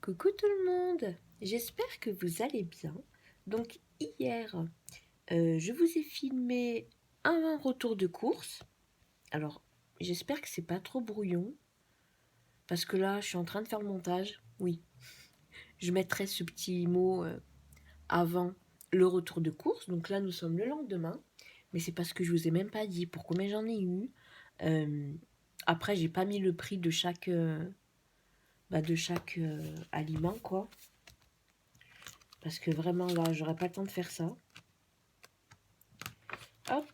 Coucou tout le monde, j'espère que vous allez bien. Donc hier, je vous ai filmé un retour de course. Alors j'espère que c'est pas trop brouillon, parce que là je suis en train de faire le montage. Oui, je mettrai ce petit mot avant le retour de course. Donc là nous sommes le lendemain, mais c'est parce que je vous ai même pas dit pour combien j'en ai eu. Après j'ai pas mis le prix de chaque aliment quoi. Parce que vraiment là, j'aurais pas le temps de faire ça. Hop.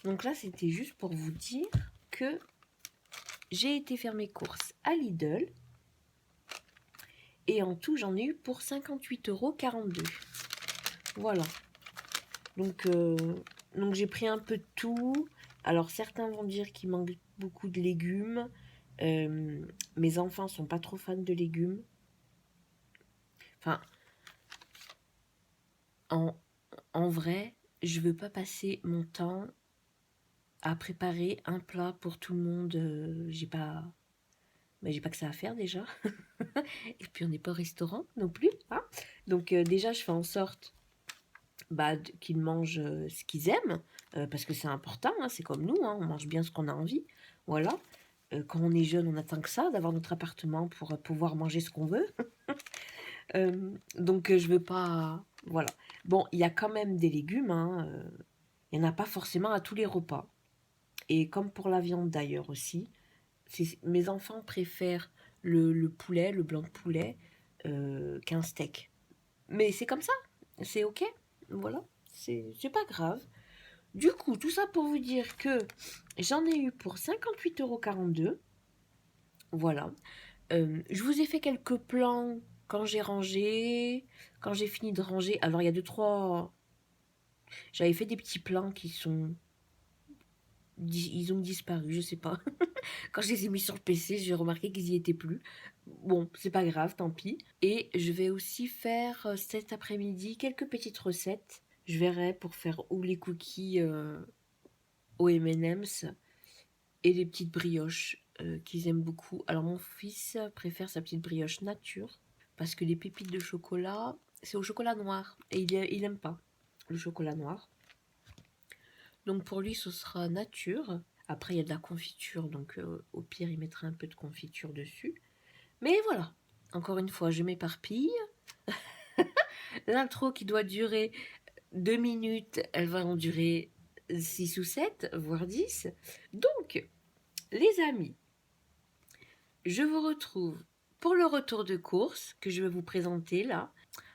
Donc là, c'était juste pour vous dire que j'ai été faire mes courses à Lidl. Et en tout, j'en ai eu pour 58,42 €. Voilà. Donc j'ai pris un peu de tout. Alors certains vont dire qu'il manque beaucoup de légumes. Mes enfants sont pas trop fans de légumes. Enfin, en vrai, je veux pas passer mon temps à préparer un plat pour tout le monde. J'ai pas que ça à faire déjà. Et puis on n'est pas au restaurant non plus, hein. Donc déjà je fais en sorte qu'ils mangent ce qu'ils aiment, parce que c'est important, hein, c'est comme nous, hein, on mange bien ce qu'on a envie. Voilà. Quand on est jeune, on attend que ça, d'avoir notre appartement pour pouvoir manger ce qu'on veut. Donc je veux pas. Voilà. Bon, il y a quand même des légumes, hein, il n'y en a pas forcément à tous les repas. Et comme pour la viande d'ailleurs aussi, mes enfants préfèrent le poulet, le blanc de poulet, qu'un steak. Mais c'est comme ça, c'est ok, voilà, c'est pas grave. Du coup, tout ça pour vous dire que j'en ai eu pour 58,42 €. Voilà. Je vous ai fait quelques plans quand j'ai rangé, quand j'ai fini de ranger. Alors, il y a deux, trois. J'avais fait des petits plans qui sont. Ils ont disparu, je sais pas. Quand je les ai mis sur le PC, j'ai remarqué qu'ils y étaient plus. Bon, c'est pas grave, tant pis. Et je vais aussi faire cet après-midi quelques petites recettes. Je verrai pour faire ou les cookies aux M&M's et les petites brioches qu'ils aiment beaucoup. Alors mon fils préfère sa petite brioche nature parce que les pépites de chocolat, c'est au chocolat noir et il aime pas le chocolat noir. Donc pour lui, ce sera nature. Après, il y a de la confiture, donc au pire, il mettra un peu de confiture dessus. Mais voilà, encore une fois, je m'éparpille. L'intro qui doit durer 2 minutes, elle va en durer 6 ou 7, voire 10. Donc, les amis, je vous retrouve pour le retour de course que je vais vous présenter là.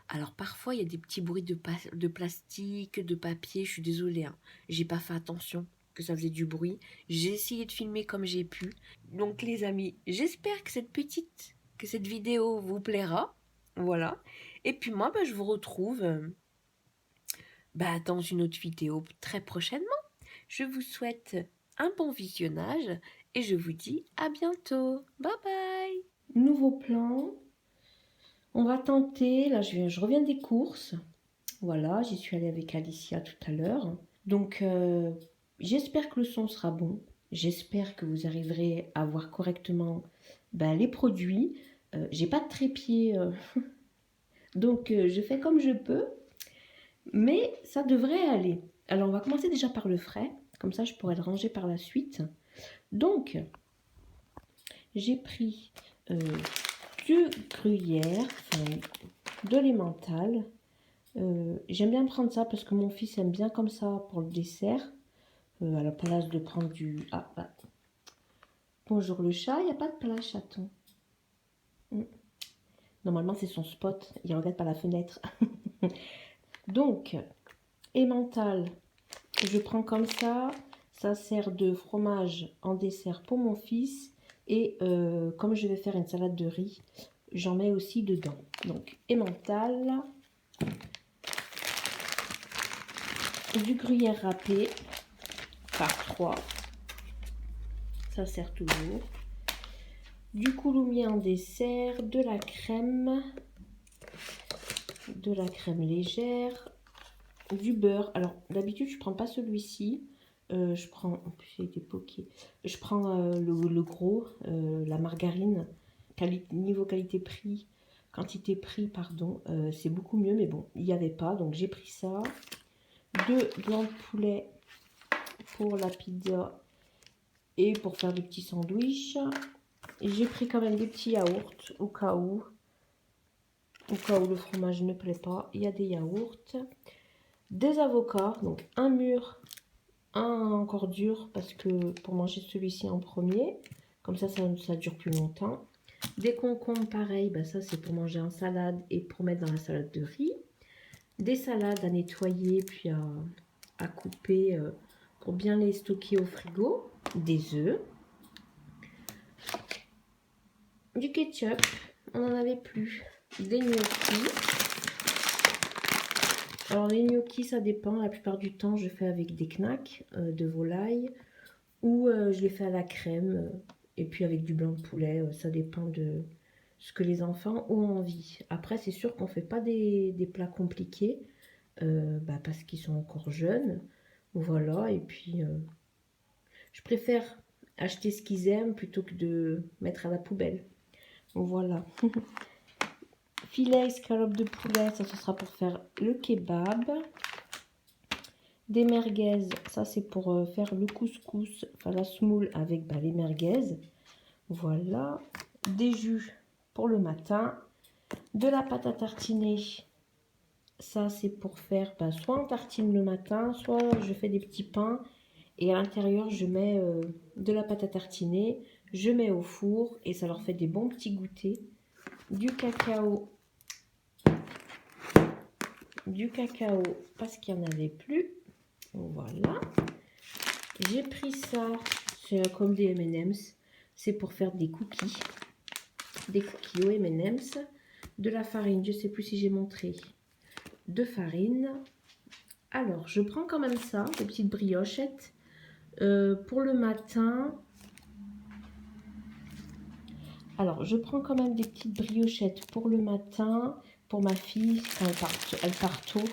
Alors parfois, il y a des petits bruits de plastique, de papier, je suis désolée, hein. J'ai pas fait attention que ça faisait du bruit. J'ai essayé de filmer comme j'ai pu. Donc les amis, j'espère que cette vidéo vous plaira. Voilà. Et puis moi, je vous retrouve dans une autre vidéo très prochainement. Je vous souhaite un bon visionnage et je vous dis à bientôt. Bye bye. Nouveau plan. On va tenter. Là, je reviens des courses. Voilà, j'y suis allée avec Alicia tout à l'heure. Donc, j'espère que le son sera bon. J'espère que vous arriverez à voir correctement les produits. J'ai pas de trépied, donc je fais comme je peux. Mais ça devrait aller. Alors, on va commencer déjà par le frais. Comme ça, je pourrai le ranger par la suite. Donc, j'ai pris du gruyère, de l'emmental. J'aime bien prendre ça parce que mon fils aime bien comme ça pour le dessert. À la place de prendre du... Bonjour le chat, il n'y a pas de plat chaton. Normalement, c'est son spot. Il regarde par la fenêtre. Donc, emmental, je prends comme ça. Ça sert de fromage en dessert pour mon fils. Et comme je vais faire une salade de riz, j'en mets aussi dedans. Donc, emmental. Du gruyère râpé par 3. Ça sert toujours. Du couloumier en dessert, de la crème légère, du beurre. Alors d'habitude je prends pas celui-ci, je prends, en plus il a été poqué, je prends le gros, la margarine, niveau qualité-prix, quantité prix, pardon, c'est beaucoup mieux. Mais bon, il n'y avait pas, donc j'ai pris ça. 2 blancs de poulet pour la pizza et pour faire des petits sandwichs. J'ai pris quand même des petits yaourts au cas où le fromage ne plaît pas. Il y a des yaourts, des avocats, donc un mûr, un encore dur parce que pour manger celui-ci en premier, comme ça dure plus longtemps. Des concombres pareil, ben ça c'est pour manger en salade et pour mettre dans la salade de riz. Des salades à nettoyer puis à couper pour bien les stocker au frigo. Des œufs, du ketchup, on n'en avait plus, des gnocchis. Alors les gnocchis ça dépend, la plupart du temps je fais avec des knacks de volaille ou je les fais à la crème et puis avec du blanc de poulet, ça dépend de ce que les enfants ont envie. Après c'est sûr qu'on ne fait pas des plats compliqués parce qu'ils sont encore jeunes, voilà, et puis je préfère acheter ce qu'ils aiment plutôt que de mettre à la poubelle. Voilà. Filet escalope de poulet, ça ce sera pour faire le kebab. Des merguez, ça c'est pour faire le couscous, enfin la semoule avec les merguez. Voilà. Des jus pour le matin. De la pâte à tartiner. Ça c'est pour faire, soit on tartine le matin, soit je fais des petits pains. Et à l'intérieur, je mets de la pâte à tartiner. Je mets au four et ça leur fait des bons petits goûters. Du cacao parce qu'il n'y en avait plus. Voilà. J'ai pris ça, c'est comme des M&M's. C'est pour faire des cookies. Des cookies aux M&M's. De la farine, je ne sais plus si j'ai montré. De farine. Alors, je prends quand même ça, des petites briochettes. Pour le matin. Alors, je prends quand même des petites briochettes pour le matin. Pour ma fille, quand elle part tôt.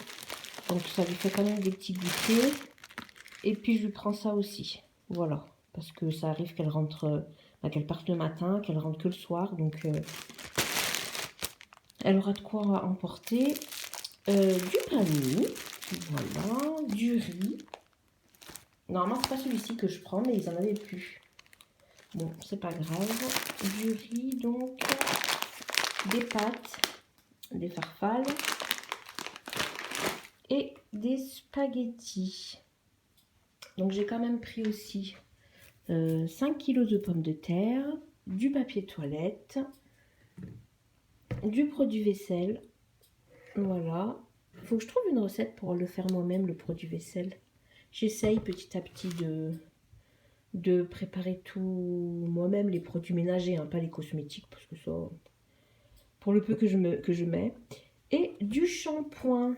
Donc, ça lui fait quand même des petits goûters. Et puis, je lui prends ça aussi. Voilà. Parce que ça arrive qu'elle rentre, qu'elle parte le matin, qu'elle rentre que le soir. Donc, elle aura de quoi emporter. Du pain de mie. Voilà. Du riz. Normalement, c'est pas celui-ci que je prends, mais ils en avaient plus. Bon, c'est pas grave. Du riz, donc. Des pâtes. Des farfales. Et des spaghettis. Donc, j'ai quand même pris aussi 5 kg de pommes de terre, du papier toilette, du produit vaisselle. Voilà. Il faut que je trouve une recette pour le faire moi-même, le produit vaisselle. J'essaye petit à petit de préparer tout moi-même, les produits ménagers, hein, pas les cosmétiques, parce que ça, pour le peu que je mets. Et du shampoing.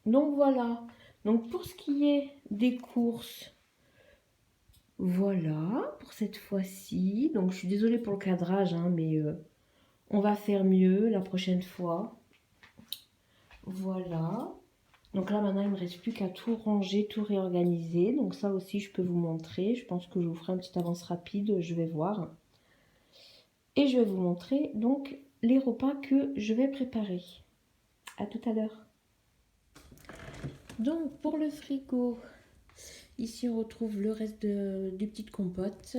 Donc voilà. Donc pour ce qui est des courses, voilà pour cette fois-ci. Donc je suis désolée pour le cadrage, hein, mais on va faire mieux la prochaine fois. Voilà. Donc là maintenant il ne me reste plus qu'à tout ranger, tout réorganiser. Donc ça aussi je peux vous montrer. Je pense que je vous ferai une petite avance rapide, je vais voir. Et je vais vous montrer donc les repas que je vais préparer. À tout à l'heure. Donc pour le frigo, ici on retrouve le reste des petites compotes.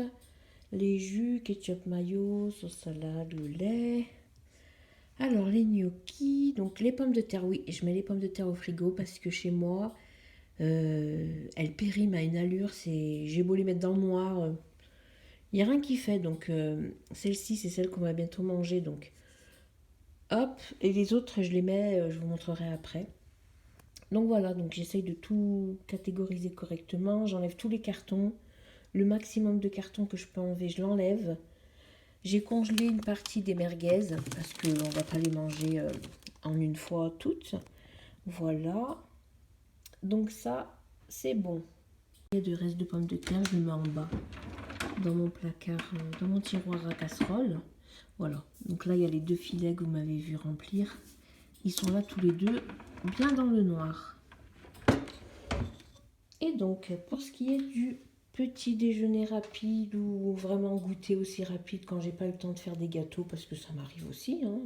Les jus, ketchup mayo, sauce salade, le lait. Alors les gnocchis, donc les pommes de terre, oui, je mets les pommes de terre au frigo parce que chez moi, elles périment à une allure, j'ai beau les mettre dans le noir, il n'y a rien qui fait, donc celle-ci c'est celle qu'on va bientôt manger, donc hop, et les autres je les mets, je vous montrerai après. Donc voilà, donc j'essaye de tout catégoriser correctement, j'enlève tous les cartons, le maximum de cartons que je peux enlever, je l'enlève. J'ai congelé une partie des merguez parce qu'on ne va pas les manger en une fois toutes. Voilà. Donc ça, c'est bon. Il y a du reste de pommes de terre, je le mets en bas dans mon placard, dans mon tiroir à casserole. Voilà. Donc là, il y a les 2 filets que vous m'avez vu remplir. Ils sont là tous les deux, bien dans le noir. Et donc, pour ce qui est du petit déjeuner rapide ou vraiment goûter aussi rapide quand j'ai pas eu le temps de faire des gâteaux parce que ça m'arrive aussi, hein.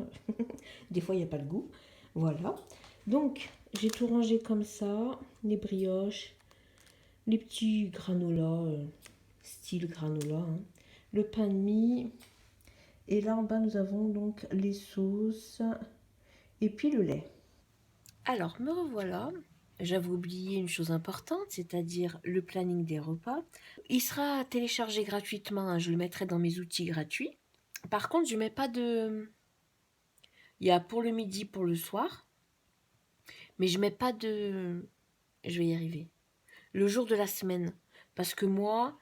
Des fois il n'y a pas le goût. Voilà. Donc j'ai tout rangé comme ça, les brioches, les petits granolas, style granola, hein, le pain de mie. Et là en bas nous avons donc les sauces et puis le lait. Alors, me revoilà. J'avais oublié une chose importante, c'est-à-dire le planning des repas. Il sera téléchargé gratuitement, hein, je le mettrai dans mes outils gratuits. Par contre, je mets pas de... Il y a pour le midi, pour le soir, mais je mets pas de... Je vais y arriver. Le jour de la semaine. Parce que moi,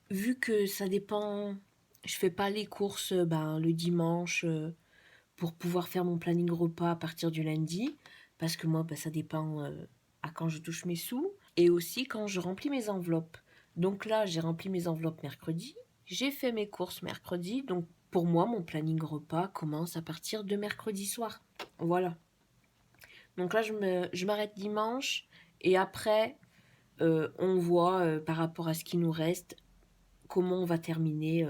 vu que ça dépend... Je fais pas les courses le dimanche pour pouvoir faire mon planning repas à partir du lundi. Parce que moi, ça dépend à quand je touche mes sous. Et aussi quand je remplis mes enveloppes. Donc là, j'ai rempli mes enveloppes mercredi. J'ai fait mes courses mercredi. Donc pour moi, mon planning repas commence à partir de mercredi soir. Voilà. Donc là, je m'arrête dimanche. Et après, on voit par rapport à ce qui nous reste, comment on va terminer,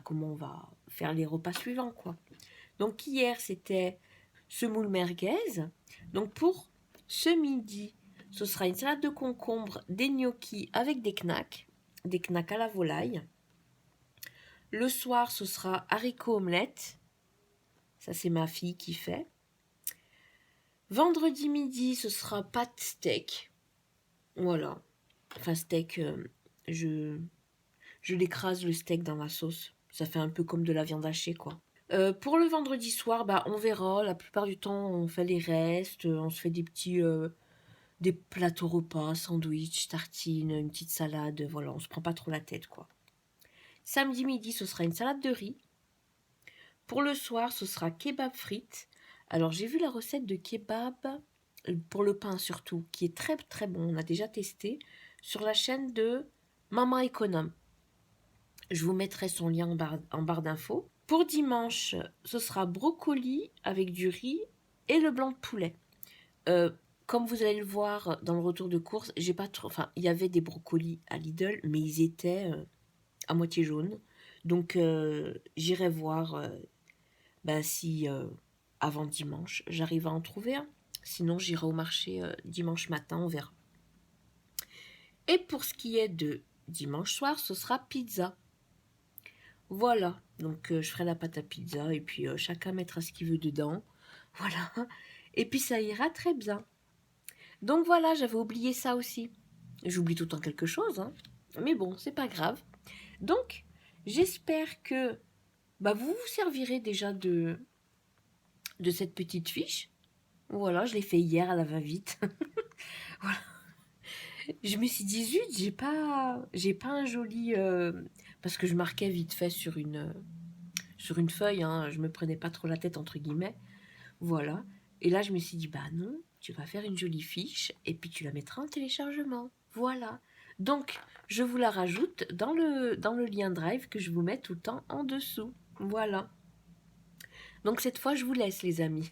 comment on va faire les repas suivants, quoi. Donc hier, c'était semoule merguez. Donc pour ce midi, ce sera une salade de concombre, des gnocchis avec des knacks à la volaille. Le soir, ce sera haricots omelette. Ça, c'est ma fille qui fait. Vendredi midi, ce sera pâte steak. Voilà. Enfin, steak, je, je l'écrase le steak dans la sauce. Ça fait un peu comme de la viande hachée, quoi. Pour le vendredi soir, on verra. La plupart du temps, on fait les restes. On se fait des plateaux repas, sandwich, tartines, une petite salade. Voilà, on se prend pas trop la tête, quoi. Samedi midi, ce sera une salade de riz. Pour le soir, ce sera kebab frites. Alors, j'ai vu la recette de kebab, pour le pain surtout, qui est très très bon. On a déjà testé sur la chaîne de Maman Économe. Je vous mettrai son lien en barre d'infos. Pour dimanche, ce sera brocoli avec du riz et le blanc de poulet. Euh, Comme vous allez le voir dans le retour de course, j'ai pas trop. Enfin, il y avait des brocolis à Lidl, mais ils étaient à moitié jaunes. Donc, j'irai voir si avant dimanche, j'arrive à en trouver un. Sinon, j'irai au marché dimanche matin, on verra. Et pour ce qui est de dimanche soir, ce sera pizza. Voilà, donc je ferai la pâte à pizza et puis chacun mettra ce qu'il veut dedans. Voilà, et puis ça ira très bien. Donc voilà, j'avais oublié ça aussi. J'oublie tout le temps quelque chose, hein. Mais bon, c'est pas grave. Donc, j'espère que vous vous servirez déjà de cette petite fiche. Voilà, je l'ai fait hier à la va-vite. Voilà. Je me suis dit, zut, j'ai pas un joli... parce que je marquais vite fait sur une feuille, hein, je me prenais pas trop la tête, entre guillemets. Voilà. Et là, je me suis dit, non, tu vas faire une jolie fiche et puis tu la mettras en téléchargement. Voilà. Donc, je vous la rajoute dans le lien Drive que je vous mets tout le temps en dessous. Voilà. Donc, cette fois, je vous laisse, les amis.